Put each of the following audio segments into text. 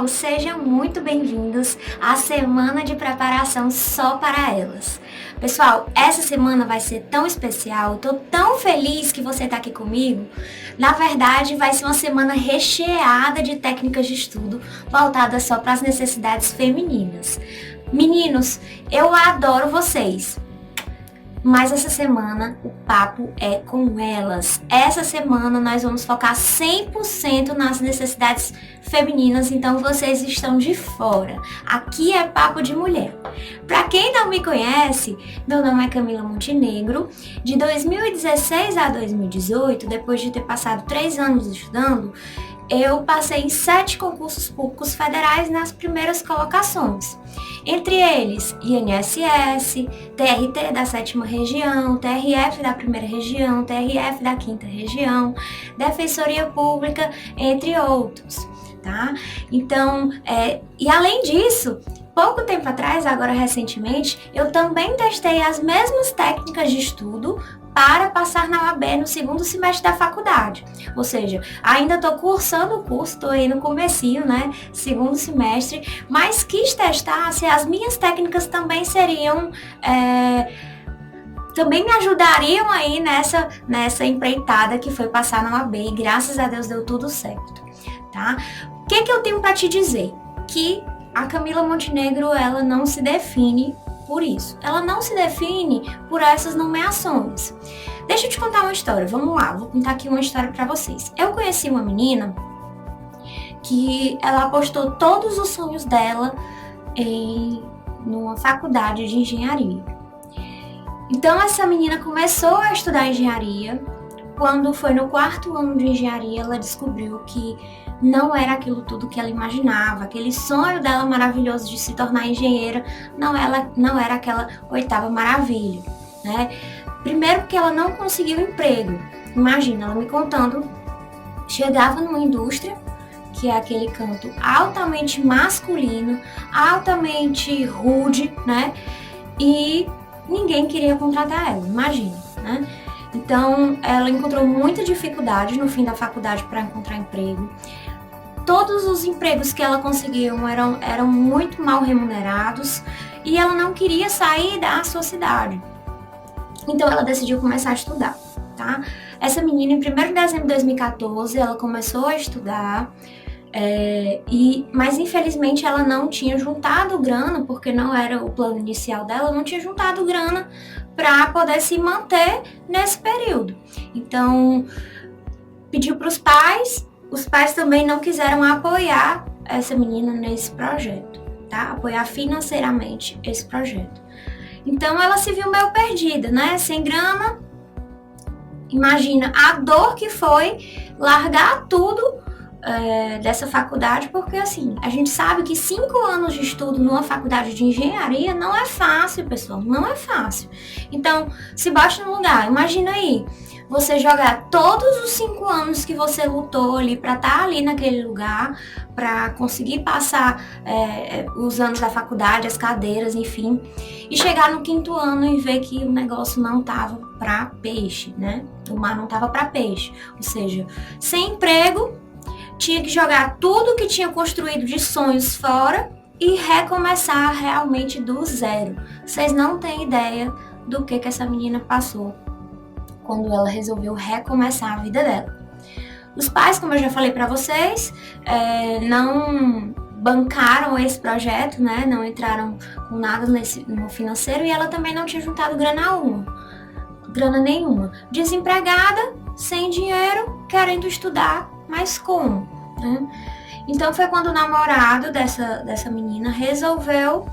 pessoal, sejam muito bem-vindos à semana de preparação só para elas. Pessoal, essa semana vai ser tão especial, tô tão feliz que você tá aqui comigo. Na verdade, vai ser uma semana recheada de técnicas de estudo voltadas só para as necessidades femininas. Meninos, eu adoro vocês. Mas essa semana o papo é com elas. Essa semana nós vamos focar 100% nas necessidades femininas, então vocês estão de fora. Aqui é papo de mulher. Para quem não me conhece, meu nome é Camila Montenegro. De 2016 a 2018, depois de ter passado 3 anos estudando, eu passei em 7 concursos públicos federais nas primeiras colocações. Entre eles, INSS, TRT da 7ª região, TRF da 1ª região, TRF da 5ª região, Defensoria Pública, entre outros, tá? Então, e além disso, pouco tempo atrás, agora recentemente, eu também testei as mesmas técnicas de estudo para passar na OAB no 2º semestre da faculdade. Ou seja, ainda estou cursando o curso, estou aí no comecinho, né? 2º semestre, mas quis testar se as minhas técnicas também seriam... também me ajudariam aí nessa empreitada que foi passar na OAB, e graças a Deus deu tudo certo, tá? O que eu tenho para te dizer? Que a Camila Montenegro, ela não se define por isso. Ela não se define por essas nomeações. Deixa eu te contar uma história. Vamos lá, vou contar aqui uma história pra vocês. Eu conheci uma menina que ela apostou todos os sonhos dela em numa faculdade de engenharia. Então essa menina começou a estudar engenharia. Quando foi no 4º ano de engenharia, ela descobriu que não era aquilo tudo que ela imaginava. Aquele sonho dela maravilhoso de se tornar engenheira não era aquela 8ª maravilha, né? Primeiro porque ela não conseguiu emprego. Imagina, ela me contando, chegava numa indústria, que é aquele canto altamente masculino, altamente rude, né? E ninguém queria contratar ela, imagina, né? Então, ela encontrou muita dificuldade no fim da faculdade para encontrar emprego. Todos os empregos que ela conseguiu eram muito mal remunerados e ela não queria sair da sua cidade. Então, ela decidiu começar a estudar, tá? Essa menina, em 1º de dezembro de 2014, ela começou a estudar, mas infelizmente ela não tinha juntado grana, porque não era o plano inicial dela, não tinha juntado grana para poder se manter nesse período. Então, pediu para os pais também não quiseram apoiar essa menina nesse projeto, tá? Apoiar financeiramente esse projeto. Então, ela se viu meio perdida, né? Sem grana. Imagina a dor que foi largar tudo dessa faculdade, porque assim, a gente sabe que 5 anos de estudo numa faculdade de engenharia não é fácil, pessoal, não é fácil. Então, se bote no lugar, imagina aí, você jogar todos os 5 anos que você lutou ali para estar ali naquele lugar, para conseguir passar os anos da faculdade, as cadeiras, enfim, e chegar no 5º ano e ver que o negócio não tava para peixe, né? O mar não tava para peixe, ou seja, sem emprego, tinha que jogar tudo que tinha construído de sonhos fora e recomeçar realmente do zero. Vocês não têm ideia do que essa menina passou quando ela resolveu recomeçar a vida dela. Os pais, como eu já falei pra vocês, não bancaram esse projeto, né? Não entraram com nada no financeiro e ela também não tinha juntado grana nenhuma. Desempregada, sem dinheiro, querendo estudar, mas como? Né? Então foi quando o namorado dessa menina resolveu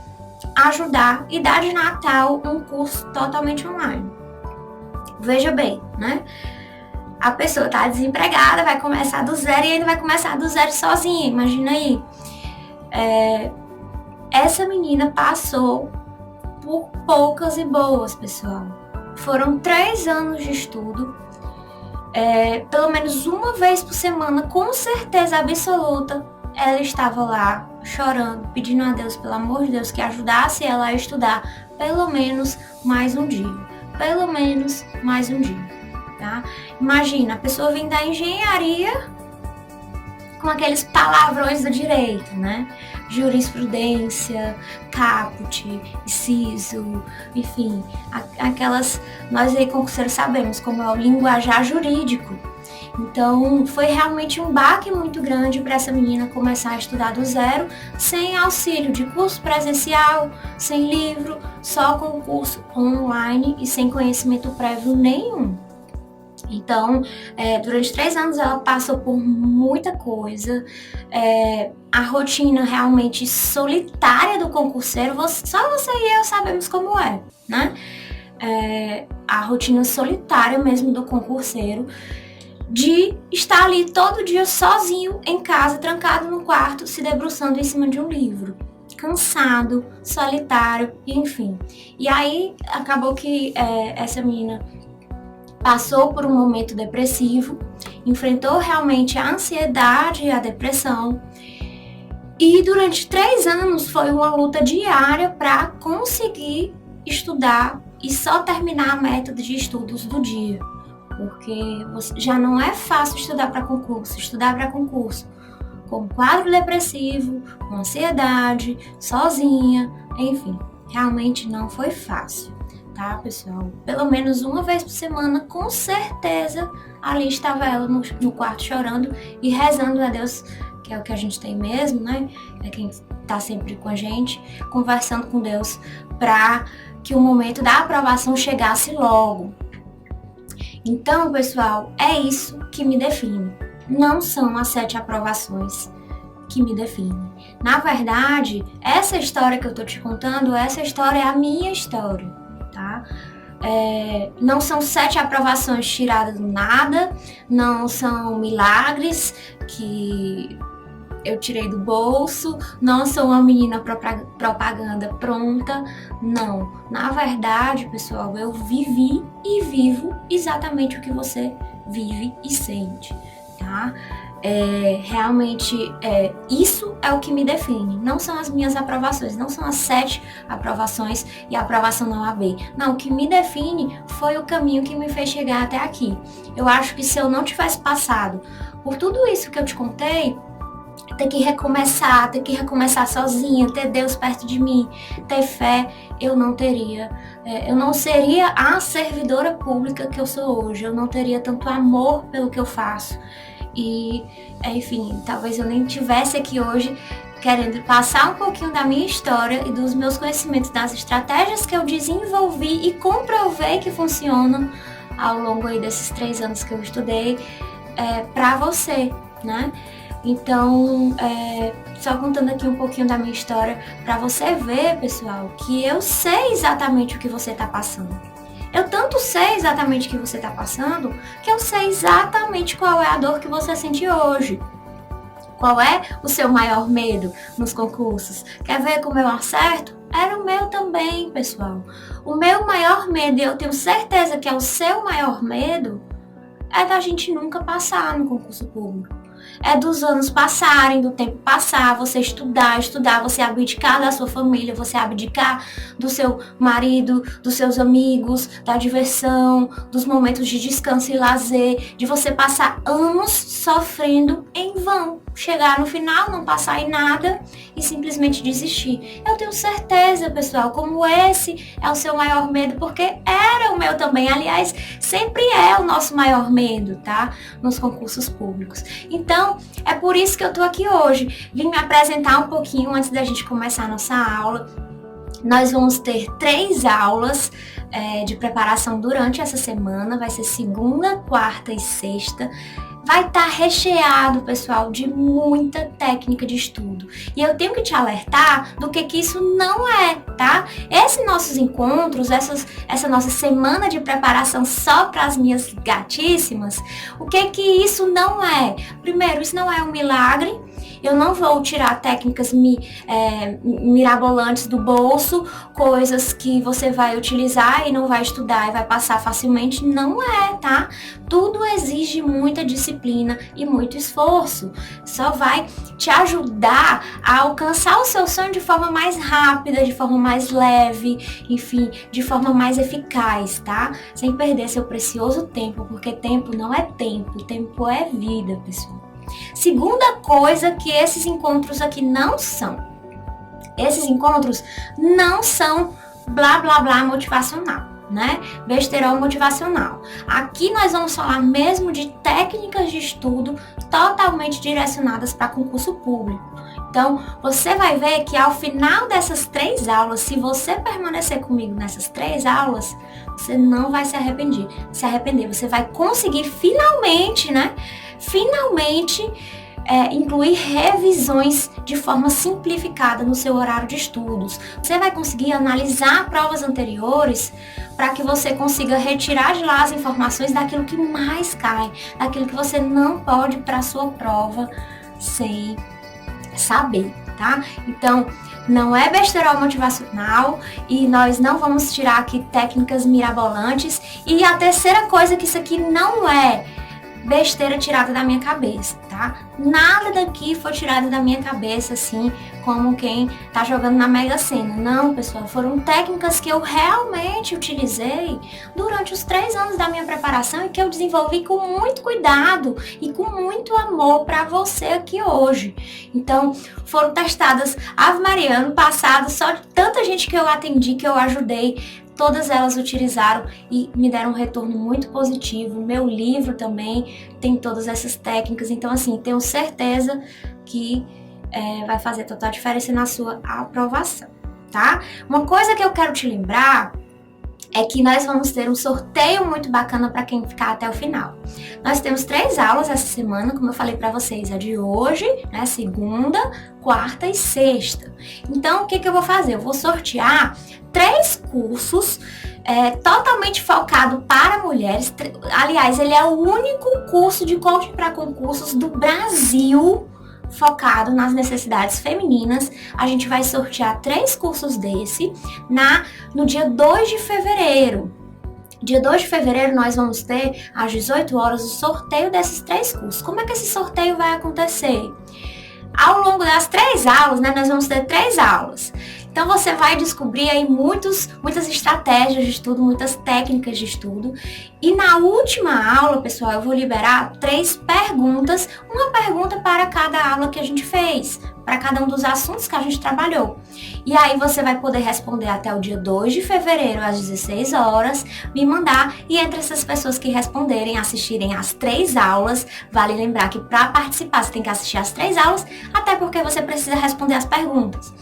ajudar e dar de Natal um curso totalmente online. Veja bem, né? A pessoa tá desempregada, vai começar do zero e ainda vai começar do zero sozinha, imagina aí. Essa menina passou por poucas e boas, pessoal. Foram 3 anos de estudo, pelo menos uma vez por semana, com certeza absoluta, ela estava lá chorando, pedindo a Deus, pelo amor de Deus, que ajudasse ela a estudar pelo menos mais um dia. Pelo menos mais um dia, tá? Imagina, a pessoa vem da engenharia com aqueles palavrões do direito, né? Jurisprudência, caput, inciso, enfim, aquelas, nós aí concurseiros sabemos como é o linguajar jurídico. Então foi realmente um baque muito grande para essa menina começar a estudar do zero, sem auxílio de curso presencial, sem livro, só com curso online e sem conhecimento prévio nenhum. Então, durante 3 anos ela passou por muita coisa, a rotina realmente solitária do concurseiro, só você e eu sabemos como é, né? A rotina solitária mesmo do concurseiro, de estar ali todo dia sozinho em casa, trancado no quarto, se debruçando em cima de um livro. Cansado, solitário, enfim. E aí acabou que essa menina passou por um momento depressivo, enfrentou realmente a ansiedade e a depressão. E durante 3 anos foi uma luta diária para conseguir estudar e só terminar a meta de estudos do dia. Porque já não é fácil estudar para concurso com quadro depressivo, com ansiedade, sozinha, enfim, realmente não foi fácil. Tá, pessoal? Pelo menos uma vez por semana, com certeza, ali estava ela no quarto chorando e rezando a Deus, que é o que a gente tem mesmo, né? É quem tá sempre com a gente, conversando com Deus para que o momento da aprovação chegasse logo. Então, pessoal, é isso que me define. Não são as 7 aprovações que me definem. Na verdade, essa história que eu tô te contando, essa história é a minha história. Tá? Não são 7 aprovações tiradas do nada, não são milagres que eu tirei do bolso, não sou uma menina propaganda pronta, não. Na verdade, pessoal, eu vivi e vivo exatamente o que você vive e sente, tá? Realmente, isso é o que me define. Não são as minhas aprovações, não são as 7 aprovações e a aprovação não AB. Não, o que me define foi o caminho que me fez chegar até aqui. Eu acho que se eu não tivesse passado por tudo isso que eu te contei, ter que recomeçar sozinha, ter Deus perto de mim, ter fé, eu não seria a servidora pública que eu sou hoje, eu não teria tanto amor pelo que eu faço. E, enfim, talvez eu nem estivesse aqui hoje querendo passar um pouquinho da minha história e dos meus conhecimentos, das estratégias que eu desenvolvi e comprovei que funcionam ao longo aí desses 3 anos que eu estudei, para você, né? Então, só contando aqui um pouquinho da minha história, para você ver, pessoal, que eu sei exatamente o que você está passando. Eu tanto sei exatamente o que você está passando, que eu sei exatamente qual é a dor que você sente hoje. Qual é o seu maior medo nos concursos? Quer ver como eu acerto? Era o meu também, pessoal. O meu maior medo, e eu tenho certeza que é o seu maior medo, é da gente nunca passar no concurso público. É dos anos passarem, do tempo passar, você estudar, você abdicar da sua família, você abdicar do seu marido, dos seus amigos, da diversão, dos momentos de descanso e lazer, de você passar anos sofrendo em vão. Chegar no final, não passar em nada e simplesmente desistir. Eu tenho certeza, pessoal, como esse é o seu maior medo, porque era o meu também. Aliás, sempre é o nosso maior medo, tá? Nos concursos públicos. Então, é por isso que eu tô aqui hoje. Vim me apresentar um pouquinho antes da gente começar a nossa aula. Nós vamos ter 3 aulas de preparação durante essa semana. Vai ser segunda, quarta e sexta. Vai estar recheado, pessoal, de muita técnica de estudo. E eu tenho que te alertar do que isso não é, tá? Esses nossos encontros, essa nossa semana de preparação só para as minhas gatíssimas, o que isso não é? Primeiro, isso não é um milagre. Eu não vou tirar técnicas mirabolantes do bolso, coisas que você vai utilizar e não vai estudar e vai passar facilmente. Não é, tá? Tudo exige muita disciplina e muito esforço. Só vai te ajudar a alcançar o seu sonho de forma mais rápida, de forma mais leve, enfim, de forma mais eficaz, tá? Sem perder seu precioso tempo, porque tempo não é tempo é vida, pessoal. Segunda coisa que esses encontros aqui não são. Esses encontros não são blá blá blá motivacional, né? Besterol motivacional. Aqui nós vamos falar mesmo de técnicas de estudo totalmente direcionadas para concurso público. Então, você vai ver que ao final dessas 3 aulas, se você permanecer comigo nessas 3 aulas, você não vai se arrepender. Você vai conseguir finalmente, né? Finalmente incluir revisões de forma simplificada no seu horário de estudos. Você vai conseguir analisar provas anteriores para que você consiga retirar de lá as informações daquilo que mais cai, daquilo que você não pode para a sua prova sem saber, tá? Então, não é besterol motivacional e nós não vamos tirar aqui técnicas mirabolantes. E a terceira coisa que isso aqui não é besteira tirada da minha cabeça, tá? Nada daqui foi tirado da minha cabeça, assim, como quem tá jogando na Mega Sena. Não, pessoal, foram técnicas que eu realmente utilizei durante os 3 anos da minha preparação e que eu desenvolvi com muito cuidado e com muito amor para você aqui hoje. Então, foram testadas, Ave Maria, ano passado, só de tanta gente que eu atendi, que eu ajudei, todas elas utilizaram e me deram um retorno muito positivo. Meu livro também tem todas essas técnicas. Então, assim, tenho certeza que vai fazer total diferença na sua aprovação, tá? Uma coisa que eu quero te lembrar é que nós vamos ter um sorteio muito bacana para quem ficar até o final. Nós temos 3 aulas essa semana, como eu falei para vocês, a de hoje, né, segunda, quarta e sexta. Então, o que eu vou fazer? Eu vou sortear 3 cursos totalmente focado para mulheres. Aliás, ele é o único curso de coaching para concursos do Brasil focado nas necessidades femininas. A gente vai sortear 3 cursos desse no dia 2 de fevereiro. Dia 2 de fevereiro nós vamos ter às 18 horas o sorteio desses 3 cursos. Como é que esse sorteio vai acontecer? Ao longo das 3 aulas, né, nós vamos ter 3 aulas. Então você vai descobrir aí muitas estratégias de estudo, muitas técnicas de estudo. E na última aula, pessoal, eu vou liberar 3 perguntas, uma pergunta para cada aula que a gente fez, para cada um dos assuntos que a gente trabalhou. E aí você vai poder responder até o dia 2 de fevereiro, às 16 horas, me mandar. E entre essas pessoas que responderem, assistirem às 3 aulas, vale lembrar que para participar você tem que assistir às 3 aulas, até porque você precisa responder as perguntas.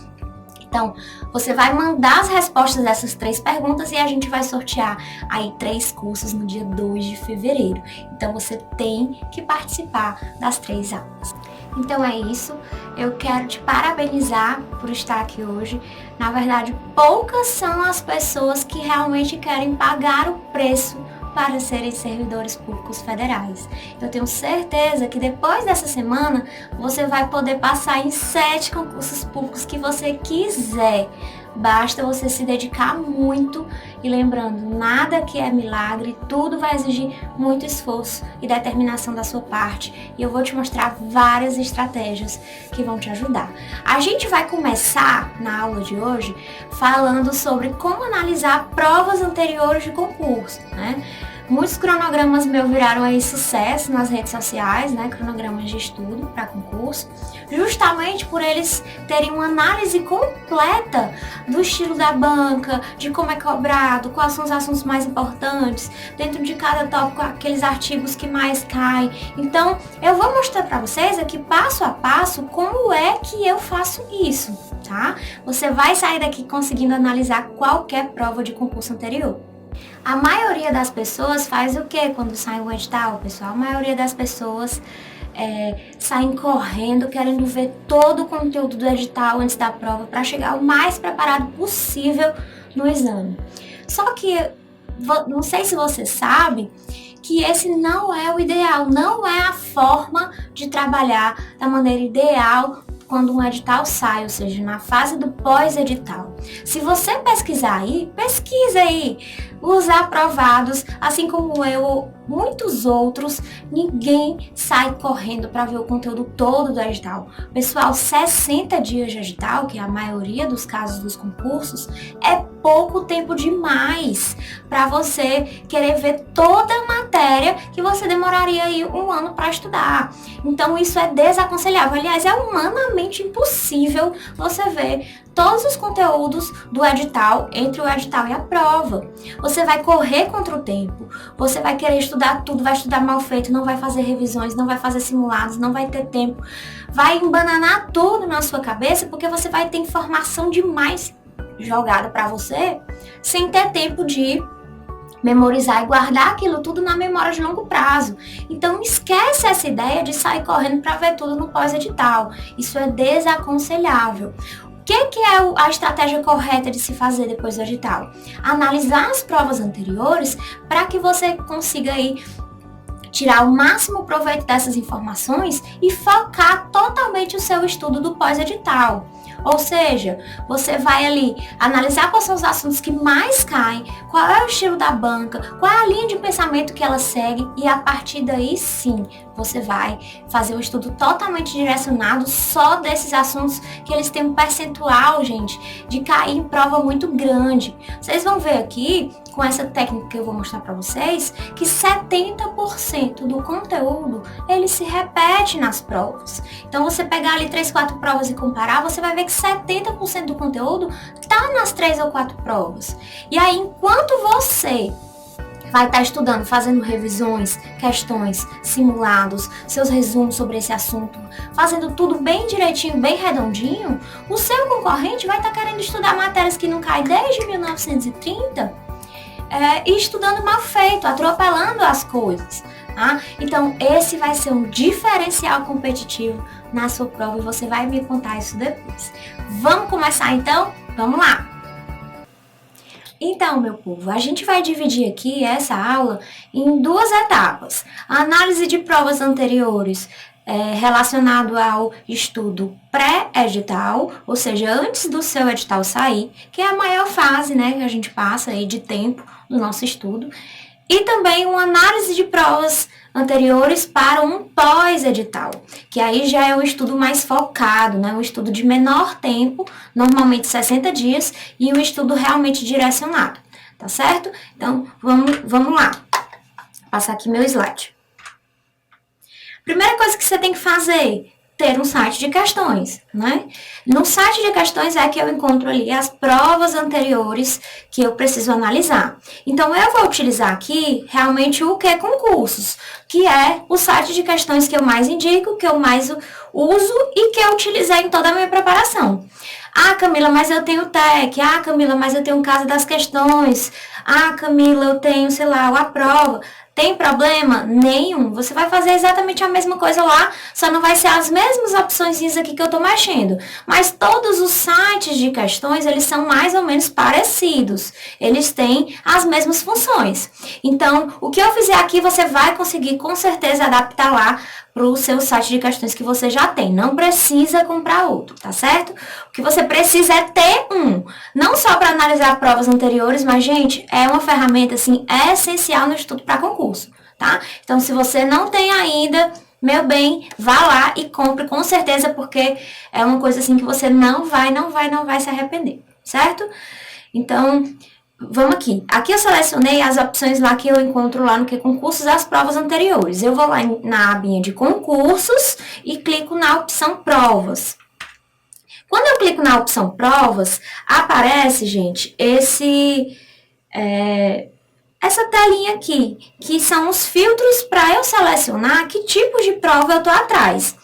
Então, você vai mandar as respostas dessas 3 perguntas e a gente vai sortear aí 3 cursos no dia 2 de fevereiro. Então, você tem que participar das 3 aulas. Então é isso, eu quero te parabenizar por estar aqui hoje. Na verdade, poucas são as pessoas que realmente querem pagar o preço para serem servidores públicos federais. Eu tenho certeza que depois dessa semana você vai poder passar em 7 concursos públicos que você quiser. Basta você se dedicar muito e lembrando, nada que é milagre, tudo vai exigir muito esforço e determinação da sua parte. E eu vou te mostrar várias estratégias que vão te ajudar. A gente vai começar na aula de hoje falando sobre como analisar provas anteriores de concurso, né? Muitos cronogramas meus viraram aí sucesso nas redes sociais, né? Cronogramas de estudo para concurso, justamente por eles terem uma análise completa do estilo da banca, de como é cobrado, quais são os assuntos mais importantes, dentro de cada tópico, aqueles artigos que mais caem. Então, eu vou mostrar para vocês aqui passo a passo como é que eu faço isso, tá? Você vai sair daqui conseguindo analisar qualquer prova de concurso anterior. A maioria das pessoas faz o que quando sai um edital, pessoal? A maioria das pessoas saem correndo, querendo ver todo o conteúdo do edital antes da prova para chegar o mais preparado possível no exame. Só que, não sei se você sabe, que esse não é o ideal, não é a forma de trabalhar da maneira ideal quando um edital sai, ou seja, na fase do pós-edital. Se você pesquisar aí, pesquisa aí, os aprovados, assim como eu, muitos outros, ninguém sai correndo para ver o conteúdo todo do edital. Pessoal, 60 dias de edital, que é a maioria dos casos dos concursos, é pouco tempo demais para você querer ver toda a matéria que você demoraria aí um ano para estudar. Então isso é desaconselhável. Aliás, é humanamente impossível você ver todos os conteúdos do edital entre o edital e a prova. Você vai correr contra o tempo, você vai querer estudar tudo, vai estudar mal feito, não vai fazer revisões, não vai fazer simulados, não vai ter tempo, vai embananar tudo na sua cabeça porque você vai ter informação demais jogada para você sem ter tempo de memorizar e guardar aquilo tudo na memória de longo prazo. Então esquece essa ideia de sair correndo para ver tudo no pós-edital. Isso é desaconselhável. O que é a estratégia correta de se fazer depois do edital? Analisar as provas anteriores para que você consiga aí tirar o máximo proveito dessas informações e focar totalmente o seu estudo do pós-edital. Ou seja, você vai ali analisar quais são os assuntos que mais caem, qual é o estilo da banca, qual é a linha de pensamento que ela segue e a partir daí sim, você vai fazer um estudo totalmente direcionado só desses assuntos que eles têm um percentual, gente, de cair em prova muito grande. Vocês vão ver aqui, com essa técnica que eu vou mostrar para vocês, que 70% do conteúdo, ele se repete nas provas. Então, você pegar ali 3, 4 provas e comparar, você vai ver que 70% do conteúdo tá nas 3 ou 4 provas. E aí, enquanto você vai estar estudando, fazendo revisões, questões, simulados, seus resumos sobre esse assunto, fazendo tudo bem direitinho, bem redondinho, o seu concorrente vai estar querendo estudar matérias que não caem desde 1930 e estudando mal feito, atropelando as coisas. Tá? Então, esse vai ser um diferencial competitivo na sua prova e você vai me contar isso depois. Vamos começar então? Vamos lá! Então, meu povo, a gente vai dividir aqui essa aula em 2 etapas. A análise de provas anteriores relacionado ao estudo pré-edital, ou seja, antes do seu edital sair, que é a maior fase, né, que a gente passa aí de tempo no nosso estudo. E também uma análise de provas anteriores para um pós-edital, que aí já é um estudo mais focado, né? Um estudo de menor tempo, normalmente 60 dias, e um estudo realmente direcionado, tá certo? Então, vamos lá. Vou passar aqui meu slide. Primeira coisa que você tem que fazer, ter um site de questões, né? No site de questões é que eu encontro ali as provas anteriores que eu preciso analisar. Então, eu vou utilizar aqui realmente o que? Concursos, que é o site de questões que eu mais indico, que eu mais uso e que eu utilizei em toda a minha preparação. Ah, Camila, mas eu tenho TEC. Ah, Camila, mas eu tenho Casa das Questões. Ah, Camila, eu tenho, sei lá, a prova. Tem problema? Nenhum. Você vai fazer exatamente a mesma coisa lá, só não vai ser as mesmas opções aqui que eu tô mexendo. Mas todos os sites de questões, eles são mais ou menos parecidos. Eles têm as mesmas funções. Então, o que eu fizer aqui, você vai conseguir com certeza adaptar lá para o seu site de questões que você já tem. Não precisa comprar outro, tá certo? O que você precisa é ter um. Não só para analisar provas anteriores, mas, gente, é uma ferramenta, assim, essencial no estudo para concurso, tá? Então, se você não tem ainda, meu bem, vá lá e compre com certeza, porque é uma coisa, assim, que você não vai se arrepender, certo? Então, vamos aqui. Aqui eu selecionei as opções lá que eu encontro lá no que concursos, as provas anteriores. Eu vou lá na abinha de concursos e clico na opção provas. Quando eu clico na opção provas, aparece, gente, essa telinha aqui, que são os filtros para eu selecionar que tipo de prova eu tô atrás.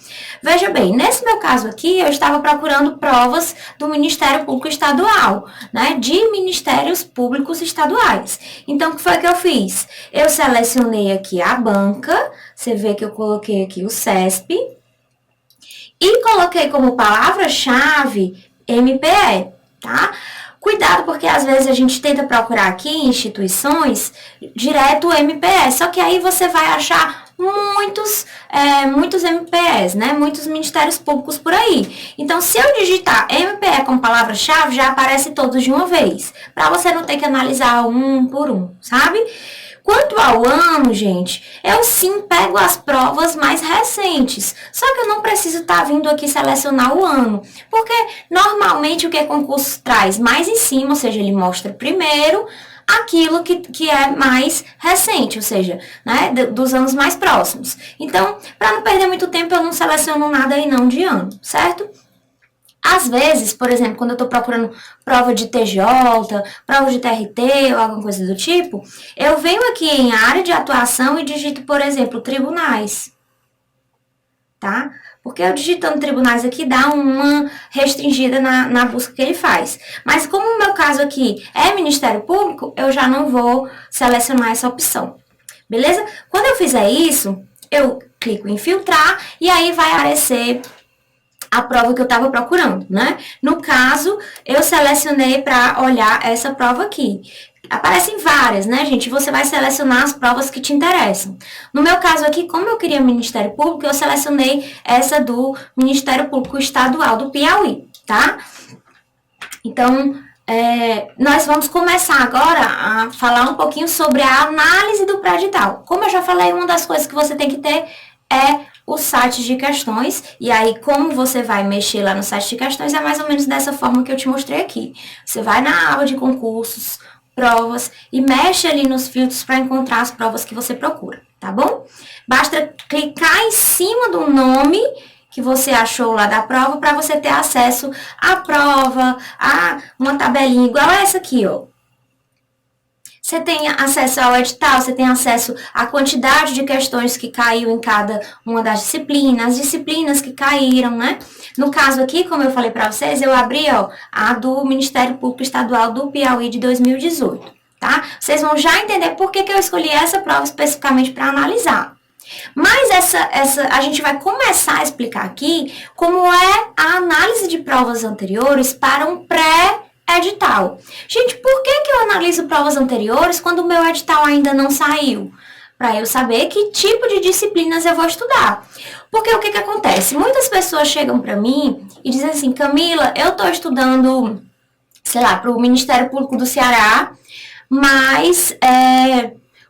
Veja bem, nesse meu caso aqui, eu estava procurando provas do Ministério Público Estadual, né? De Ministérios Públicos Estaduais. Então, o que foi que eu fiz? Eu selecionei aqui a banca, você vê que eu coloquei aqui o CESP, e coloquei como palavra-chave MPE, tá? Cuidado, porque às vezes a gente tenta procurar aqui em instituições direto o MPE, só que aí você vai achar muitos MPEs, né? Muitos ministérios públicos por aí. Então, se eu digitar MPE como palavra-chave, já aparece todos de uma vez, para você não ter que analisar um por um, sabe? Quanto ao ano, gente, eu sim pego as provas mais recentes. Só que eu não preciso estar vindo aqui selecionar o ano. Porque normalmente o que o concurso traz mais em cima, ou seja, ele mostra primeiro aquilo que é mais recente, ou seja, né, dos anos mais próximos. Então, para não perder muito tempo, eu não seleciono nada aí não de ano, certo? Às vezes, por exemplo, quando eu estou procurando prova de TJ, prova de TRT ou alguma coisa do tipo, eu venho aqui em área de atuação e digito, por exemplo, tribunais, tá? Porque eu digitando tribunais aqui dá uma restringida na busca que ele faz. Mas como o meu caso aqui é Ministério Público, eu já não vou selecionar essa opção. Beleza? Quando eu fizer isso, eu clico em filtrar e aí vai aparecer a prova que eu estava procurando, né? No caso, eu selecionei para olhar essa prova aqui. Aparecem várias, né, gente? Você vai selecionar as provas que te interessam. No meu caso aqui, como eu queria Ministério Público, eu selecionei essa do Ministério Público Estadual do Piauí, tá? Então, nós vamos começar agora a falar um pouquinho sobre a análise do pré-edital. Como eu já falei, uma das coisas que você tem que ter é o site de questões, e aí como você vai mexer lá no site de questões é mais ou menos dessa forma que eu te mostrei aqui. Você vai na aba de concursos, provas, e mexe ali nos filtros para encontrar as provas que você procura, tá bom? Basta clicar em cima do nome que você achou lá da prova para você ter acesso à prova, a uma tabelinha igual a essa aqui, ó. Você tem acesso ao edital, você tem acesso à quantidade de questões que caiu em cada uma das disciplinas, as disciplinas que caíram, né? No caso aqui, como eu falei para vocês, eu abri, ó, a do Ministério Público Estadual do Piauí de 2018, tá? Vocês vão já entender por que eu escolhi essa prova especificamente para analisar. Mas a gente vai começar a explicar aqui como é a análise de provas anteriores para um pré-edital. Gente, por que eu analiso provas anteriores quando o meu edital ainda não saiu? Para eu saber que tipo de disciplinas eu vou estudar. Porque o que acontece? Muitas pessoas chegam para mim e dizem assim, Camila, eu estou estudando, sei lá, para o Ministério Público do Ceará, mas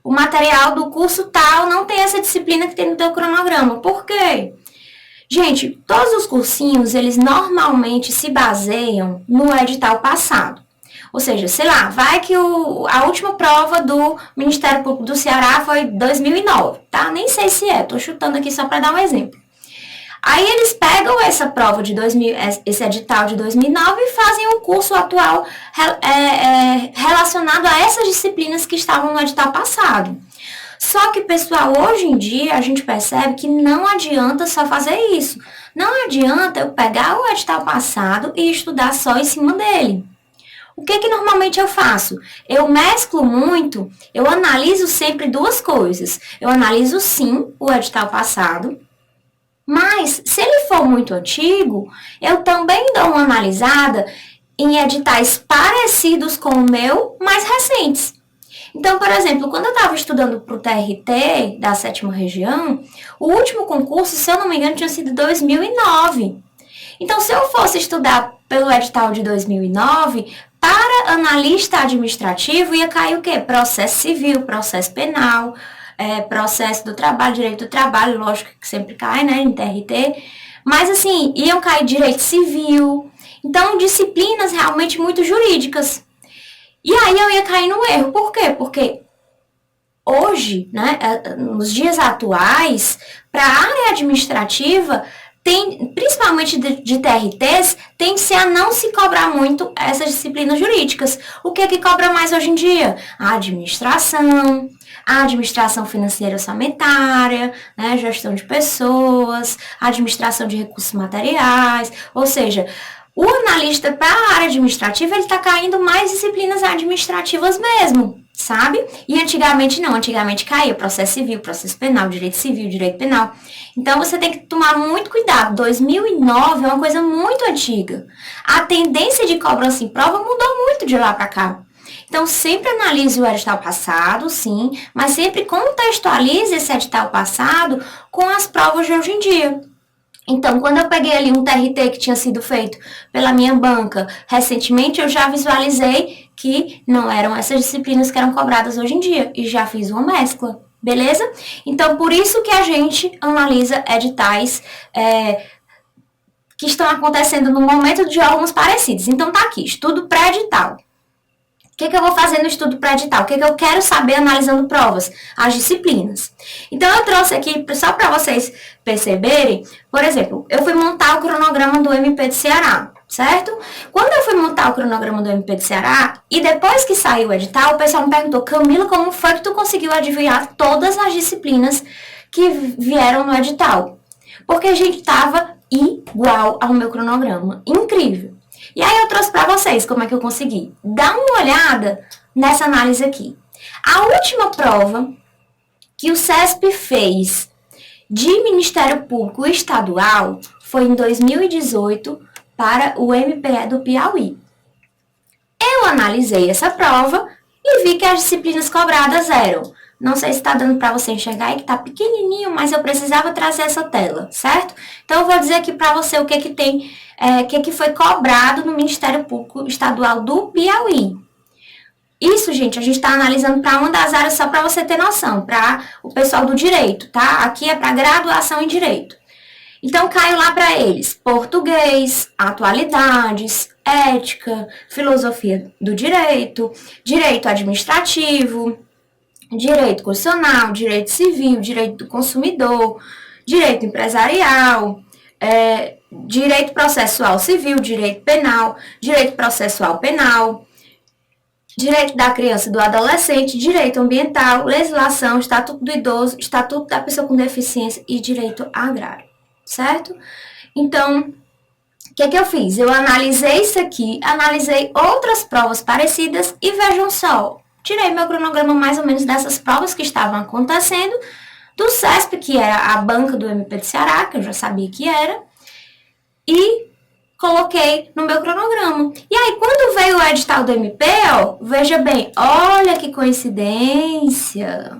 o material do curso tal não tem essa disciplina que tem no teu cronograma. Por quê? Gente, todos os cursinhos, eles normalmente se baseiam no edital passado. Ou seja, sei lá, vai que a última prova do Ministério Público do Ceará foi 2009, tá? Nem sei se tô chutando aqui só para dar um exemplo. Aí eles pegam essa prova de esse edital de 2009 e fazem o curso atual relacionado a essas disciplinas que estavam no edital passado. Só que, pessoal, hoje em dia a gente percebe que não adianta só fazer isso. Não adianta eu pegar o edital passado e estudar só em cima dele. O que normalmente eu faço? Eu mesclo muito, eu analiso sempre duas coisas. Eu analiso sim o edital passado, mas se ele for muito antigo, eu também dou uma analisada em editais parecidos com o meu, mais recentes. Então, por exemplo, quando eu estava estudando para o TRT da 7ª região, o último concurso, se eu não me engano, tinha sido 2009. Então, se eu fosse estudar pelo edital de 2009, para analista administrativo ia cair o quê? Processo civil, processo penal, processo do trabalho, direito do trabalho, lógico que sempre cai, né, em TRT. Mas, assim, iam cair direito civil. Então, disciplinas realmente muito jurídicas. E aí eu ia cair no erro. Por quê? Porque hoje, né, nos dias atuais, para a área administrativa, principalmente de TRTs, tende-se a não se cobrar muito essas disciplinas jurídicas. O que cobra mais hoje em dia? A administração financeira orçamentária, né, gestão de pessoas, administração de recursos materiais, ou seja, o analista para a área administrativa, ele está caindo mais disciplinas administrativas mesmo, sabe? E antigamente não, antigamente caía processo civil, processo penal, direito civil, direito penal. Então, você tem que tomar muito cuidado. 2009 é uma coisa muito antiga. A tendência de cobrança em prova mudou muito de lá para cá. Então, sempre analise o edital passado, sim, mas sempre contextualize esse edital passado com as provas de hoje em dia. Então, quando eu peguei ali um TRT que tinha sido feito pela minha banca recentemente, eu já visualizei que não eram essas disciplinas que eram cobradas hoje em dia e já fiz uma mescla, beleza? Então, por isso que a gente analisa editais que estão acontecendo no momento de órgãos parecidos. Então, tá aqui, estudo pré-edital. O que eu vou fazer no estudo pré-edital? O que eu quero saber analisando provas? As disciplinas. Então, eu trouxe aqui, só para vocês perceberem, por exemplo, eu fui montar o cronograma do MP de Ceará, certo? Quando eu fui montar o cronograma do MP de Ceará, e depois que saiu o edital, o pessoal me perguntou, Camila, como foi que tu conseguiu adivinhar todas as disciplinas que vieram no edital? Porque a gente estava igual ao meu cronograma. Incrível. E aí eu trouxe para vocês como é que eu consegui. Dá uma olhada nessa análise aqui. A última prova que o CESP fez de Ministério Público Estadual foi em 2018 para o MPE do Piauí. Eu analisei essa prova e vi que as disciplinas cobradas eram, não sei se está dando para você enxergar aí, que está pequenininho, mas eu precisava trazer essa tela, certo? Então, eu vou dizer aqui para você o que tem, que foi cobrado no Ministério Público Estadual do Piauí. Isso, gente, a gente está analisando para uma das áreas só para você ter noção, para o pessoal do direito, tá? Aqui é para graduação em direito. Então, caiu lá para eles português, atualidades, ética, filosofia do direito, direito administrativo, direito constitucional, direito civil, direito do consumidor, direito empresarial, direito processual civil, direito penal, direito processual penal, direito da criança e do adolescente, direito ambiental, legislação, estatuto do idoso, estatuto da pessoa com deficiência e direito agrário, certo? Então, o que eu fiz? Eu analisei isso aqui, analisei outras provas parecidas e vejam só, tirei meu cronograma mais ou menos dessas provas que estavam acontecendo, do CESP, que era a banca do MP de Ceará, que eu já sabia que era, e coloquei no meu cronograma. E aí, quando veio o edital do MP, ó, veja bem, olha que coincidência.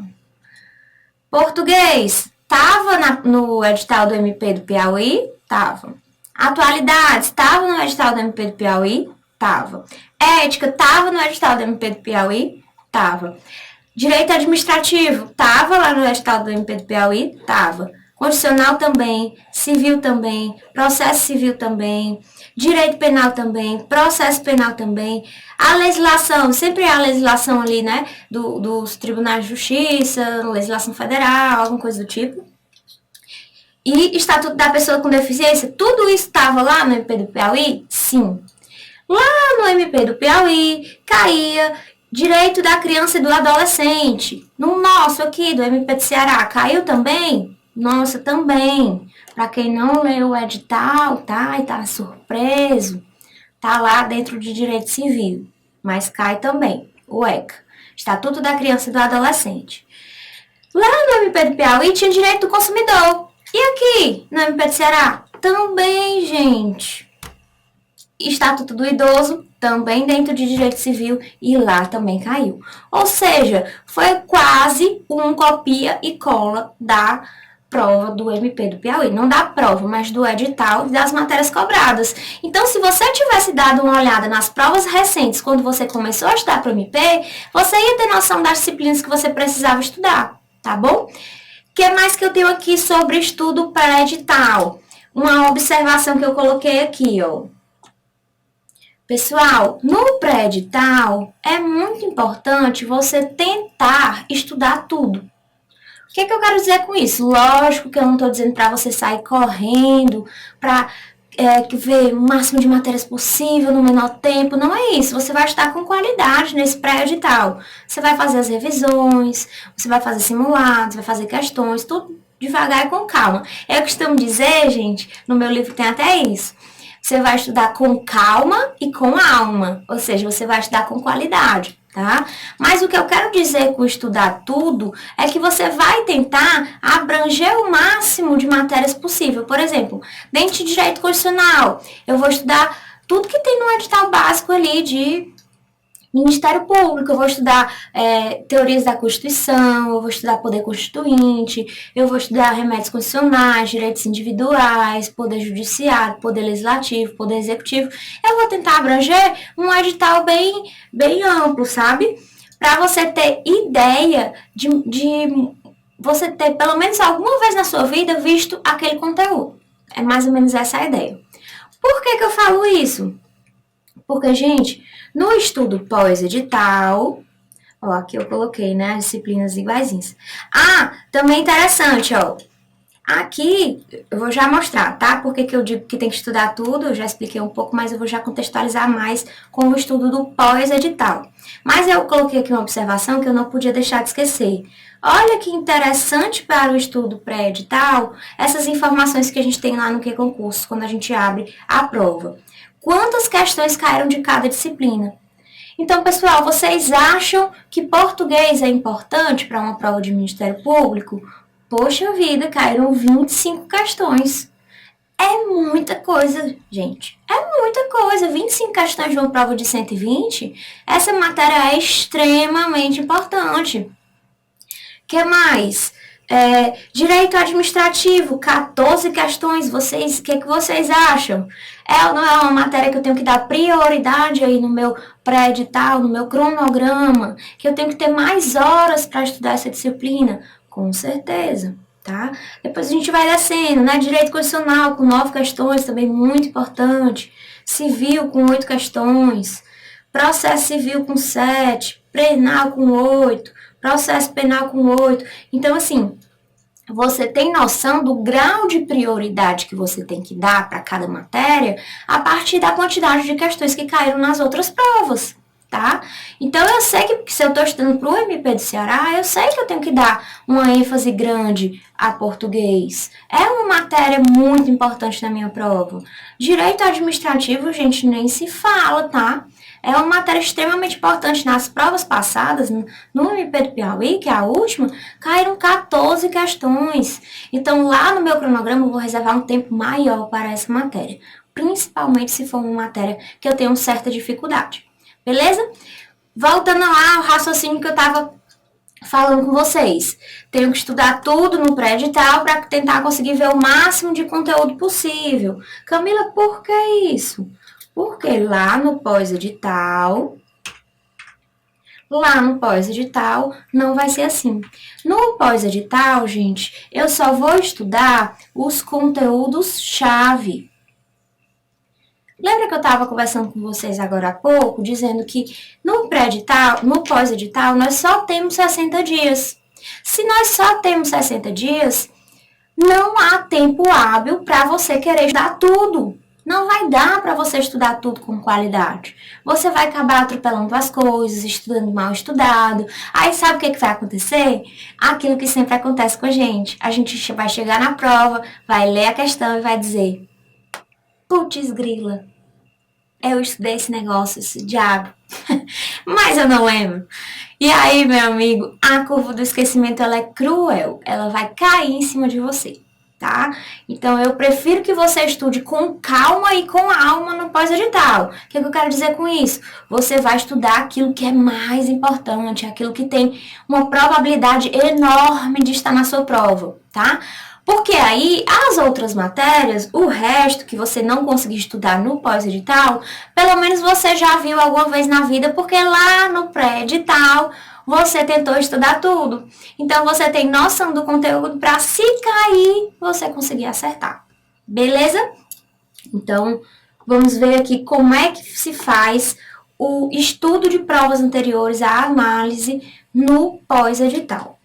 Português, tava no edital do MP do Piauí? Tava. Atualidades, tava no edital do MP do Piauí? Tava. Ética, tava no edital do MP do Piauí? Tava. Direito administrativo, tava lá no edital do MP do Piauí? Tava. Constitucional também, civil também, processo civil também, direito penal também, processo penal também. A legislação, sempre há a legislação ali, né, dos tribunais de justiça, legislação federal, alguma coisa do tipo. E estatuto da pessoa com deficiência, tudo isso estava lá no MP do Piauí? Sim. Lá no MP do Piauí, caía direito da criança e do adolescente. No nosso aqui, do MP de Ceará, caiu também? Nossa, também. Para quem não leu o edital, tá? E tá surpreso, tá lá dentro de direito civil. Mas cai também, o ECA, Estatuto da Criança e do Adolescente. Lá no MP do Piauí tinha direito do consumidor. E aqui, no MP de Ceará? Também, gente. Estatuto do Idoso, também dentro de direito civil, e lá também caiu. Ou seja, foi quase um copia e cola da prova do MP do Piauí. Não da prova, mas do edital e das matérias cobradas. Então, se você tivesse dado uma olhada nas provas recentes, quando você começou a estudar para o MP, você ia ter noção das disciplinas que você precisava estudar, tá bom? O que mais que eu tenho aqui sobre estudo pré-edital? Uma observação que eu coloquei aqui, ó. Pessoal, no pré-edital é muito importante você tentar estudar tudo. O que eu quero dizer com isso? Lógico que eu não estou dizendo para você sair correndo, para ver o máximo de matérias possível no menor tempo. Não é isso. Você vai estudar com qualidade nesse pré-edital. Você vai fazer as revisões, você vai fazer simulados, vai fazer questões, tudo devagar e com calma. Eu costumo dizer, gente, no meu livro tem até isso. Você vai estudar com calma e com alma, ou seja, você vai estudar com qualidade, tá? Mas o que eu quero dizer com estudar tudo é que você vai tentar abranger o máximo de matérias possível. Por exemplo, dentro de direito constitucional, eu vou estudar tudo que tem no edital básico ali de Ministério Público, eu vou estudar teorias da Constituição, eu vou estudar poder constituinte, eu vou estudar remédios constitucionais, direitos individuais, poder judiciário, poder legislativo, poder executivo. Eu vou tentar abranger um edital bem amplo, sabe? Para você ter ideia de você ter, pelo menos alguma vez na sua vida, visto aquele conteúdo. É mais ou menos essa a ideia. Por que eu falo isso? Porque, gente, no estudo pós-edital, ó, aqui eu coloquei, né, as disciplinas iguaizinhas. Também interessante, ó, aqui eu vou já mostrar, tá? Porque que eu digo que tem que estudar tudo, eu já expliquei um pouco, mas eu vou já contextualizar mais com o estudo do pós-edital. Mas eu coloquei aqui uma observação que eu não podia deixar de esquecer. Olha que interessante para o estudo pré-edital, essas informações que a gente tem lá no QConcurso, quando a gente abre a prova. Quantas questões caíram de cada disciplina? Então, pessoal, vocês acham que português é importante para uma prova de Ministério Público? Poxa vida, caíram 25 questões. É muita coisa, gente. É muita coisa. 25 questões de uma prova de 120, essa matéria é extremamente importante. O que mais? Direito administrativo, 14 questões. O que vocês acham? Não é uma matéria que eu tenho que dar prioridade aí no meu pré-edital, no meu cronograma, que eu tenho que ter mais horas para estudar essa disciplina? Com certeza, tá? Depois a gente vai descendo, né? Direito constitucional com 9 questões, também muito importante. Civil com 8 questões. Processo civil com 7. Penal com 8. Processo penal com 8. Então, assim, você tem noção do grau de prioridade que você tem que dar para cada matéria a partir da quantidade de questões que caíram nas outras provas, tá? Então, eu sei que se eu estou estudando para o MP do Ceará, eu sei que eu tenho que dar uma ênfase grande a português. É uma matéria muito importante na minha prova. Direito administrativo, gente, nem se fala, tá? É uma matéria extremamente importante. Nas provas passadas, no MP do Piauí, que é a última, caíram 14 questões. Então, lá no meu cronograma, eu vou reservar um tempo maior para essa matéria. Principalmente se for uma matéria que eu tenho certa dificuldade. Beleza? Voltando lá ao raciocínio que eu estava falando com vocês. Tenho que estudar tudo no pré-edital para tentar conseguir ver o máximo de conteúdo possível. Camila, por que isso? Porque lá no pós-edital não vai ser assim. No pós-edital, gente, eu só vou estudar os conteúdos-chave. Lembra que eu estava conversando com vocês agora há pouco, dizendo que no pré-edital, no pós-edital, nós só temos 60 dias. Se nós só temos 60 dias, não há tempo hábil para você querer estudar tudo. Não vai dar para você estudar tudo com qualidade. Você vai acabar atropelando as coisas, estudando mal estudado. Aí sabe o que vai acontecer? Aquilo que sempre acontece com a gente. A gente vai chegar na prova, vai ler a questão e vai dizer: putz grila, eu estudei esse negócio, esse diabo, mas eu não lembro. E aí, meu amigo, a curva do esquecimento ela é cruel. Ela vai cair em cima de você. Tá? Então, eu prefiro que você estude com calma e com alma no pós-edital. O que eu quero dizer com isso? Você vai estudar aquilo que é mais importante, aquilo que tem uma probabilidade enorme de estar na sua prova, tá? Porque aí, as outras matérias, o resto que você não conseguir estudar no pós-edital, pelo menos você já viu alguma vez na vida, porque lá no pré-edital você tentou estudar tudo. Então, você tem noção do conteúdo para, se cair, você conseguir acertar. Beleza? Então, vamos ver aqui como é que se faz o estudo de provas anteriores, a análise no pós-edital.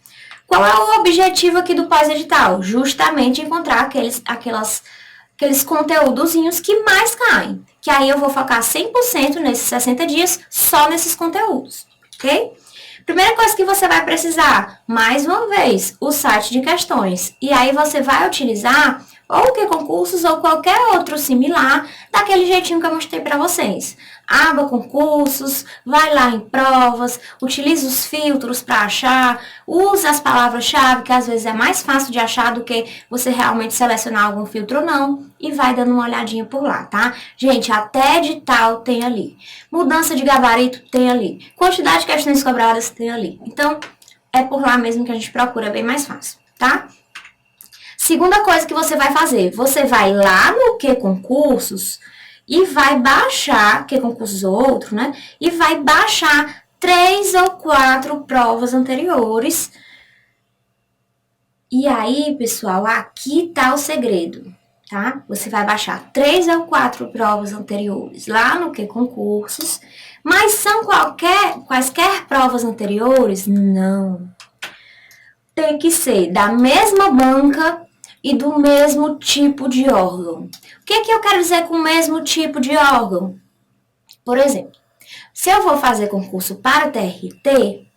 Qual é o objetivo aqui do pós-edital? Justamente encontrar aqueles conteúdozinhos que mais caem. Que aí eu vou focar 100% nesses 60 dias, só nesses conteúdos. Ok? Primeira coisa que você vai precisar, mais uma vez, o site de questões. E aí você vai utilizar ou o que concursos ou qualquer outro similar, daquele jeitinho que eu mostrei para vocês. Abra concursos, vai lá em provas, utilize os filtros para achar, use as palavras-chave, que às vezes é mais fácil de achar do que você realmente selecionar algum filtro ou não, e vai dando uma olhadinha por lá, tá? Gente, até edital tem ali. Mudança de gabarito tem ali. Quantidade de questões cobradas tem ali. Então, é por lá mesmo que a gente procura, é bem mais fácil, tá? Segunda coisa que você vai fazer, você vai lá no Que Concursos e vai baixar, Que Concursos ou outro, né? E vai baixar 3 ou 4 provas anteriores. E aí, pessoal, aqui tá o segredo, tá? Você vai baixar 3 ou 4 provas anteriores lá no Que Concursos, mas são quaisquer provas anteriores? Não. Tem que ser da mesma banca e do mesmo tipo de órgão. O que eu quero dizer com o mesmo tipo de órgão? Por exemplo, se eu vou fazer concurso para TRT,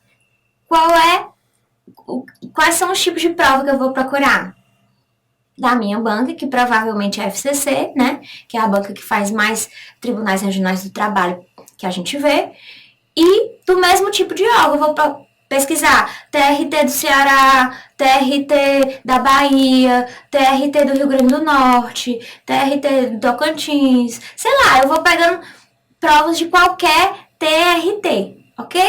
quais são os tipos de prova que eu vou procurar? Da minha banca, que provavelmente é a FCC, né? Que é a banca que faz mais tribunais regionais do trabalho que a gente vê. E do mesmo tipo de órgão, eu vou pesquisar TRT do Ceará, TRT da Bahia, TRT do Rio Grande do Norte, TRT do Tocantins, sei lá, eu vou pegando provas de qualquer TRT, ok?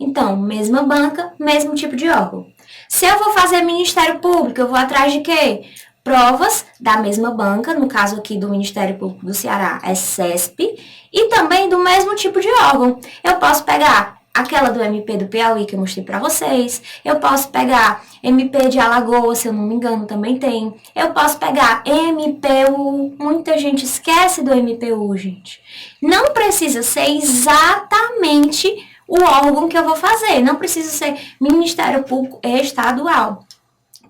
Então, mesma banca, mesmo tipo de órgão. Se eu vou fazer Ministério Público, eu vou atrás de quê? Provas da mesma banca, no caso aqui do Ministério Público do Ceará, é CESP, e também do mesmo tipo de órgão. Eu posso pegar aquela do MP do Piauí que eu mostrei pra vocês. Eu posso pegar MP de Alagoas, se eu não me engano, também tem. Eu posso pegar MPU. Muita gente esquece do MPU, gente. Não precisa ser exatamente o órgão que eu vou fazer. Não precisa ser Ministério Público Estadual.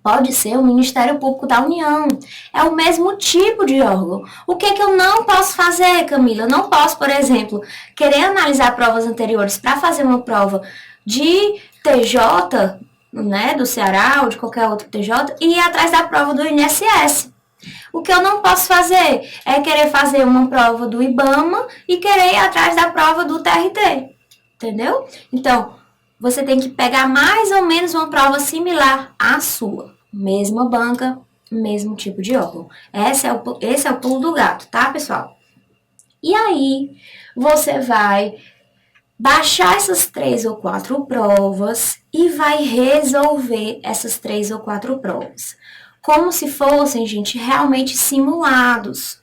Pode ser o Ministério Público da União. É o mesmo tipo de órgão. O que eu não posso fazer, Camila? Eu não posso, por exemplo, querer analisar provas anteriores para fazer uma prova de TJ, né, do Ceará ou de qualquer outro TJ, e ir atrás da prova do INSS. O que eu não posso fazer é querer fazer uma prova do IBAMA e querer ir atrás da prova do TRT. Entendeu? Então, você tem que pegar mais ou menos uma prova similar à sua. Mesma banca, mesmo tipo de órgão. Esse é o pulo do gato, tá, pessoal? E aí, você vai baixar essas 3 ou 4 provas e vai resolver essas 3 ou 4 provas. Como se fossem, gente, realmente simulados.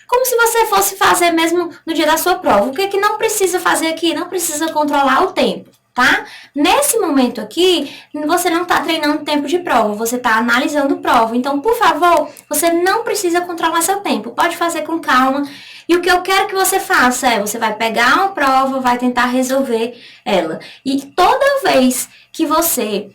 Como se você fosse fazer mesmo no dia da sua prova. O que não precisa fazer aqui? Não precisa controlar o tempo. Tá? Nesse momento aqui, você não está treinando tempo de prova, você está analisando prova. Então, por favor, você não precisa controlar seu tempo. Pode fazer com calma. E o que eu quero que você faça é, você vai pegar uma prova, vai tentar resolver ela. E toda vez que você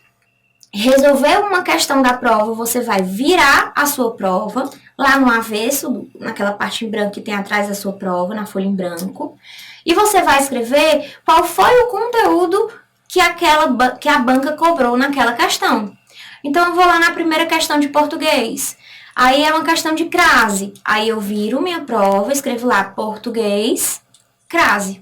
resolver uma questão da prova, você vai virar a sua prova lá no avesso, naquela parte em branco que tem atrás da sua prova, na folha em branco. E você vai escrever qual foi o conteúdo que a banca cobrou naquela questão. Então, eu vou lá na primeira questão de português. Aí é uma questão de crase. Aí eu viro minha prova, escrevo lá português, crase.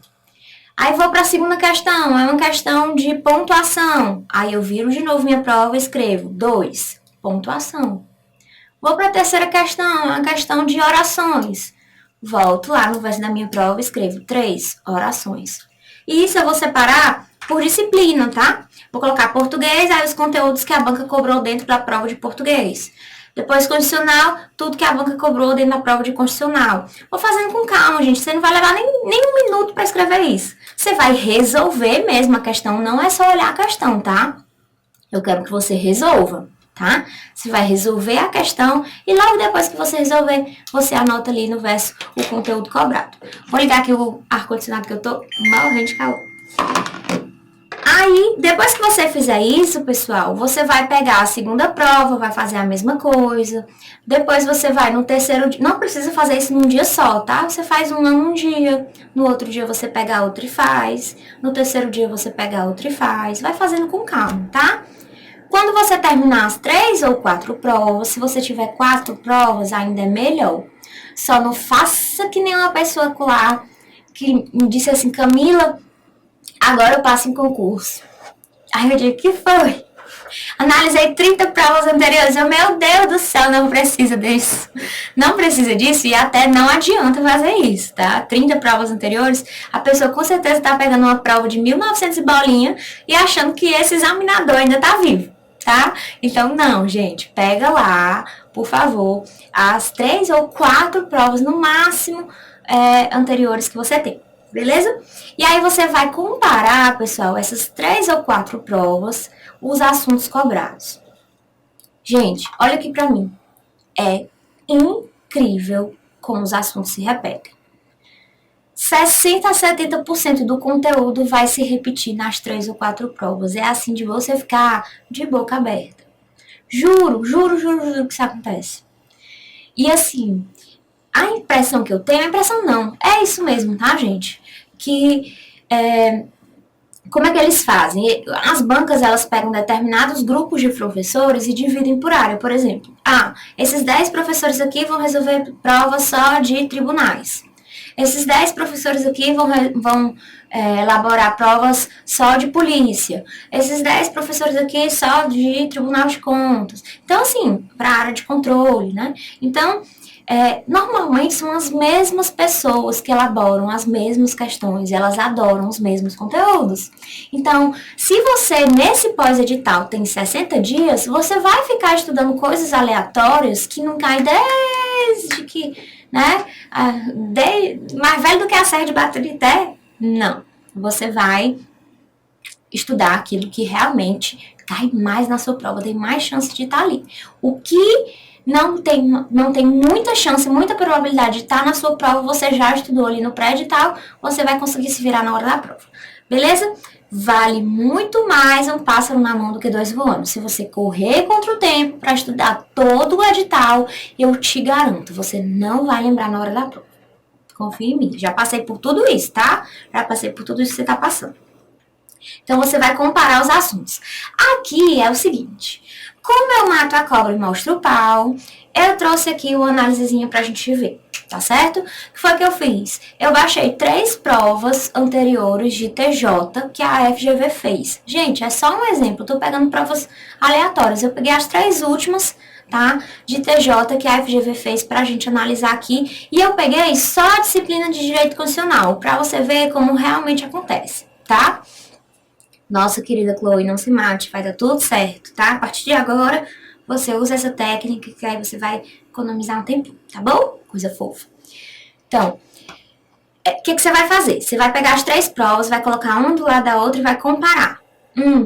Aí vou para a segunda questão, é uma questão de pontuação. Aí eu viro de novo minha prova e escrevo 2, pontuação. Vou para a terceira questão, é uma questão de orações. Volto lá no verso da minha prova e escrevo 3 orações. E isso eu vou separar por disciplina, tá? Vou colocar português, aí os conteúdos que a banca cobrou dentro da prova de português. Depois constitucional, tudo que a banca cobrou dentro da prova de constitucional. Vou fazendo com calma, gente. Você não vai levar nem um minuto para escrever isso. Você vai resolver mesmo a questão, não é só olhar a questão, tá? Eu quero que você resolva. Tá? Você vai resolver a questão e logo depois que você resolver, você anota ali no verso o conteúdo cobrado. Vou ligar aqui o ar-condicionado que eu tô morrendo de calor. Aí, depois que você fizer isso, pessoal, você vai pegar a segunda prova, vai fazer a mesma coisa. Depois você vai no terceiro dia. Não precisa fazer isso num dia só, tá? Você faz um num dia. No outro dia você pega outro e faz. No terceiro dia você pega outro e faz. Vai fazendo com calma, tá? Quando você terminar as 3 ou 4 provas, se você tiver 4 provas, ainda é melhor. Só não faça que nenhuma pessoa lá que me disse assim, Camila, agora eu passo em concurso. Aí eu digo, que foi? Analisei 30 provas anteriores. Meu Deus do céu, não precisa disso. Não precisa disso e até não adianta fazer isso, tá? 30 provas anteriores, a pessoa com certeza tá pegando uma prova de 1900 e bolinha e achando que esse examinador ainda tá vivo, tá? Então, não, gente, pega lá, por favor, as 3 ou 4 provas no máximo anteriores que você tem. Beleza? E aí você vai comparar, pessoal, essas 3 ou 4 provas, os assuntos cobrados. Gente, olha aqui pra mim. É incrível como os assuntos se repetem. 60 a 70% do conteúdo vai se repetir nas 3 ou 4 provas. É assim de você ficar de boca aberta. Juro que isso acontece. E assim, a impressão que eu tenho, a impressão não, é isso mesmo, tá, gente? Que, como é que eles fazem? As bancas, elas pegam determinados grupos de professores e dividem por área, por exemplo. Esses 10 professores aqui vão resolver provas só de tribunais. Esses 10 professores aqui vão elaborar provas só de polícia. Esses 10 professores aqui só de tribunal de contas. Então, assim, para a área de controle, né? Então, normalmente são as mesmas pessoas que elaboram as mesmas questões, elas adoram os mesmos conteúdos. Então, se você nesse pós-edital tem 60 dias, você vai ficar estudando coisas aleatórias que não caem desde que, né, mais velho do que a serra de Baturité? Não. Você vai estudar aquilo que realmente cai mais na sua prova, tem mais chance de estar ali. O que não tem muita chance, muita probabilidade de estar na sua prova, você já estudou ali no pré-edital, você vai conseguir se virar na hora da prova. Beleza? Vale muito mais um pássaro na mão do que 2 voando. Se você correr contra o tempo para estudar todo o edital, eu te garanto, você não vai lembrar na hora da prova. Confia em mim. Já passei por tudo isso, tá? Já passei por tudo isso que você tá passando. Então, você vai comparar os assuntos. Aqui é o seguinte. Como eu mato a cobra e mostro o pau, eu trouxe aqui uma análisezinha pra gente ver, tá certo? O que foi que eu fiz? Eu baixei 3 provas anteriores de TJ que a FGV fez. Gente, é só um exemplo, eu tô pegando provas aleatórias. Eu peguei as 3 últimas, tá? De TJ que a FGV fez pra gente analisar aqui. E eu peguei só a disciplina de Direito Constitucional, pra você ver como realmente acontece, tá? Nossa querida Chloe, não se mate, vai dar tudo certo, tá? A partir de agora, você usa essa técnica que aí você vai economizar um tempo, tá bom? Coisa fofa. Então, o que você vai fazer? Você vai pegar as 3 provas, vai colocar uma do lado da outra e vai comparar.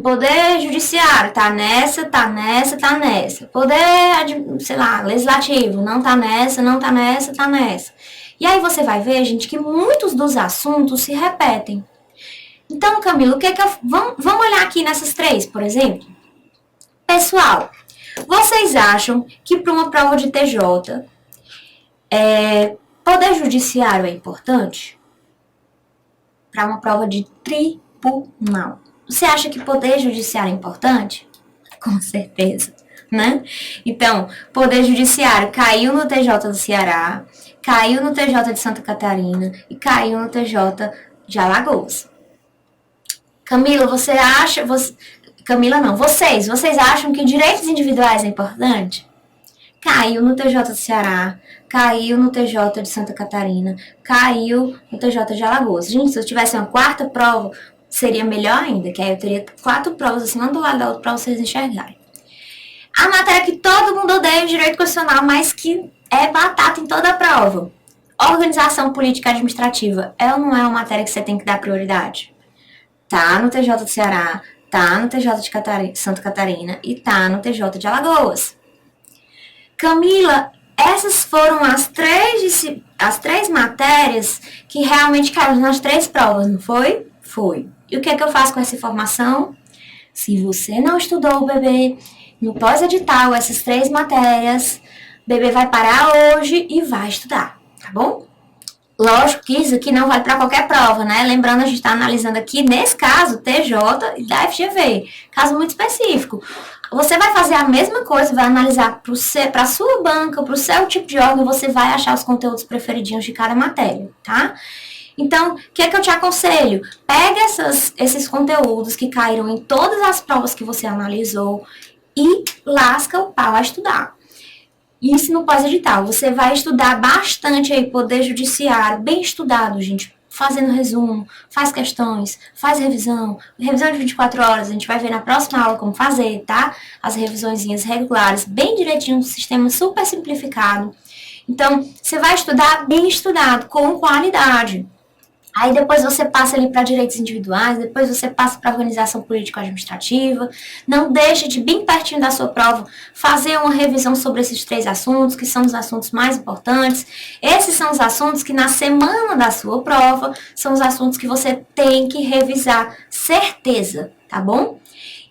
Poder judiciário, tá nessa, tá nessa, tá nessa. Poder, sei lá, legislativo, não tá nessa, não tá nessa, tá nessa. E aí você vai ver, gente, que muitos dos assuntos se repetem. Então, Camila, vamos olhar aqui nessas 3, por exemplo? Pessoal, vocês acham que para uma prova de TJ, poder judiciário é importante? Para uma prova de tribunal. Você acha que poder judiciário é importante? Com certeza, né? Então, poder judiciário caiu no TJ do Ceará, caiu no TJ de Santa Catarina e caiu no TJ de Alagoas. Camila, vocês acham que direitos individuais é importante? Caiu no TJ do Ceará, caiu no TJ de Santa Catarina, caiu no TJ de Alagoas. Gente, se eu tivesse uma 4ª prova, seria melhor ainda, que aí eu teria 4 provas assim, uma do lado da outra, para vocês enxergarem. A matéria que todo mundo odeia é Direito Constitucional, mas que é batata em toda a prova. Organização Política Administrativa é ou não é uma matéria que você tem que dar prioridade? Tá no TJ do Ceará, tá no TJ de Santa Catarina e tá no TJ de Alagoas. Camila, essas foram as 3 matérias que realmente caíram nas 3 provas, não foi? Foi. E o que é que eu faço com essa informação? Se você não estudou, bebê, no pós-edital, essas 3 matérias, bebê vai parar hoje e vai estudar, tá bom? Lógico que isso aqui não vale para qualquer prova, né? Lembrando, a gente está analisando aqui, nesse caso, TJ e da FGV. Caso muito específico. Você vai fazer a mesma coisa, vai analisar para a sua banca, para o seu tipo de órgão, você vai achar os conteúdos preferidinhos de cada matéria, tá? Então, o que é que eu te aconselho? Pega esses conteúdos que caíram em todas as provas que você analisou e lasca o pau a estudar. Isso no pós-edital. Você vai estudar bastante aí, Poder Judiciário, bem estudado, gente. Fazendo resumo, faz questões, faz revisão de 24 horas, a gente vai ver na próxima aula como fazer, tá? As revisõezinhas regulares, bem direitinho, um sistema super simplificado. Então, você vai estudar bem estudado, com qualidade. Aí depois você passa ali para direitos individuais, depois você passa para organização político-administrativa. Não deixe de, bem pertinho da sua prova, fazer uma revisão sobre esses 3 assuntos, que são os assuntos mais importantes. Esses são os assuntos que na semana da sua prova, são os assuntos que você tem que revisar, certeza, tá bom?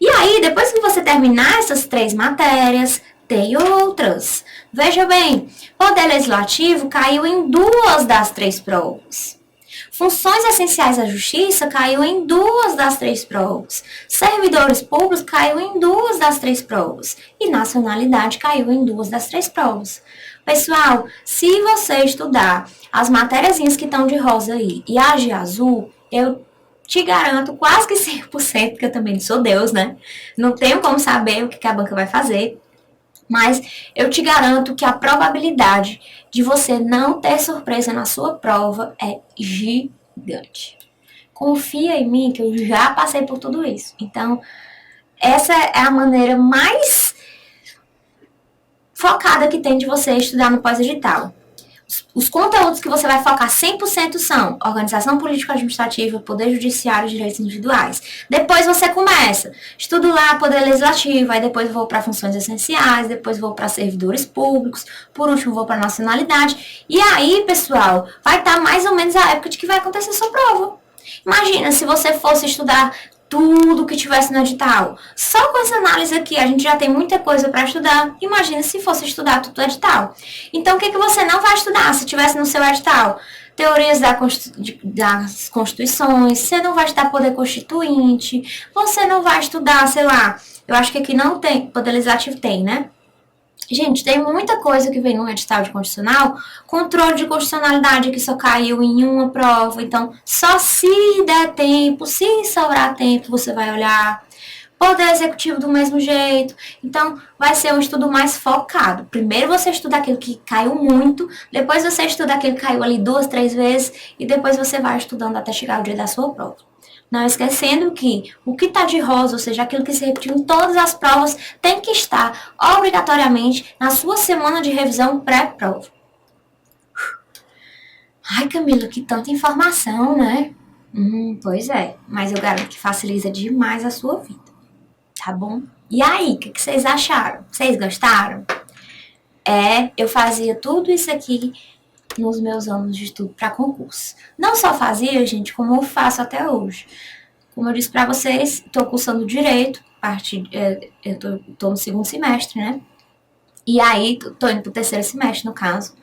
E aí, depois que você terminar essas 3 matérias, tem outras. Veja bem, Poder Legislativo caiu em 2 das 3 provas. Funções essenciais da justiça caiu em 2 das 3 provas. Servidores públicos caiu em 2 das 3 provas. E nacionalidade caiu em 2 das 3 provas. Pessoal, se você estudar as matériazinhas que estão de rosa aí e a de azul, eu te garanto quase que 100%, porque eu também não sou Deus, né? Não tenho como saber o que a banca vai fazer. Mas eu te garanto que a probabilidade de você não ter surpresa na sua prova é gigante. Confia em mim que eu já passei por tudo isso. Então, essa é a maneira mais focada que tem de você estudar no pós-edital. Os conteúdos que você vai focar 100% são organização político-administrativa, poder judiciário e direitos individuais. Depois você começa, estudo lá poder legislativo, aí depois vou para funções essenciais, depois vou para servidores públicos, por último vou para nacionalidade. E aí, pessoal, vai estar mais ou menos a época de que vai acontecer a sua prova. Imagina se você fosse estudar tudo que tivesse no edital. Só com essa análise aqui, a gente já tem muita coisa para estudar. Imagina se fosse estudar tudo no edital. Então, o que você não vai estudar se tivesse no seu edital? Teorias das constituições, você não vai estudar poder constituinte, você não vai estudar, sei lá, eu acho que aqui não tem, poder legislativo tem, né? Gente, tem muita coisa que vem no edital de constitucional, controle de constitucionalidade que só caiu em uma prova, então só se der tempo, se sobrar tempo, você vai olhar. Poder executivo do mesmo jeito, então vai ser um estudo mais focado. Primeiro você estuda aquilo que caiu muito, depois você estuda aquilo que caiu ali 2, 3 vezes, e depois você vai estudando até chegar o dia da sua prova. Não esquecendo que o que está de rosa, ou seja, aquilo que se repetiu em todas as provas, tem que estar obrigatoriamente na sua semana de revisão pré-prova. Ai, Camila, que tanta informação, né? Pois é, mas eu garanto que facilita demais a sua vida, tá bom? E aí, o que vocês acharam? Vocês gostaram? Eu fazia tudo isso aqui nos meus anos de estudo para concurso. Não só fazia, gente, como eu faço até hoje. Como eu disse para vocês, estou cursando Direito, eu tô no 2º semestre, né? E aí, tô indo pro 3º semestre, no caso.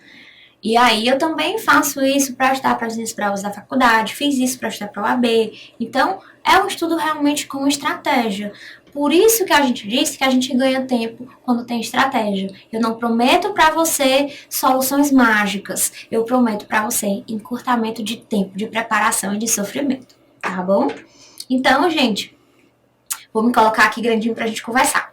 E aí, eu também faço isso para estudar para as minhas provas da faculdade, fiz isso para estudar para o AB. Então, é um estudo realmente com estratégia. Por isso que a gente disse que a gente ganha tempo quando tem estratégia. Eu não prometo para você soluções mágicas. Eu prometo para você encurtamento de tempo, de preparação e de sofrimento. Tá bom? Então, gente, vou me colocar aqui grandinho pra gente conversar.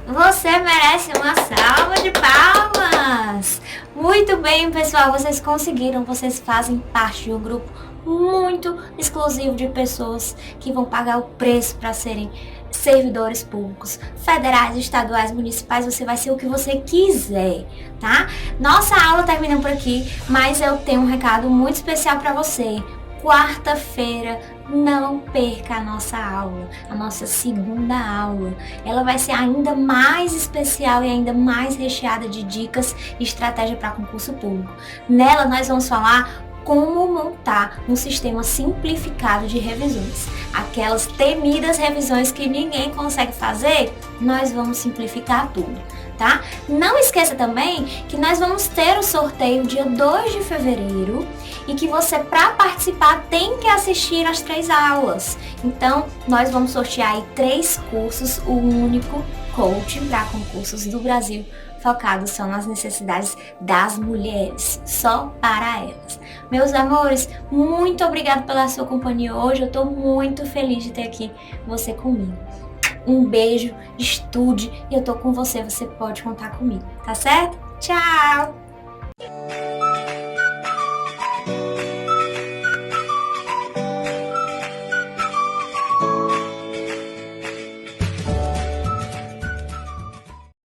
Você merece uma salva de palmas! Muito bem, pessoal, vocês conseguiram, vocês fazem parte de um grupo muito exclusivo de pessoas que vão pagar o preço para serem servidores públicos, federais, estaduais, municipais. Você vai ser o que você quiser, tá? Nossa aula termina por aqui, mas eu tenho um recado muito especial para você. Quarta-feira, não perca a nossa aula, a nossa segunda aula. Ela vai ser ainda mais especial e ainda mais recheada de dicas e estratégia para concurso público. Nela nós vamos falar como montar um sistema simplificado de revisões. Aquelas temidas revisões que ninguém consegue fazer, nós vamos simplificar tudo. tá? Não esqueça também que nós vamos ter o sorteio dia 2 de fevereiro e que você, para participar, tem que assistir as 3 aulas. Então, nós vamos sortear aí 3 cursos, o único coaching para concursos do Brasil, focados só nas necessidades das mulheres, só para elas. Meus amores, muito obrigada pela sua companhia hoje, eu estou muito feliz de ter aqui você comigo. Um beijo, estude e eu tô com você, você pode contar comigo, tá certo? Tchau!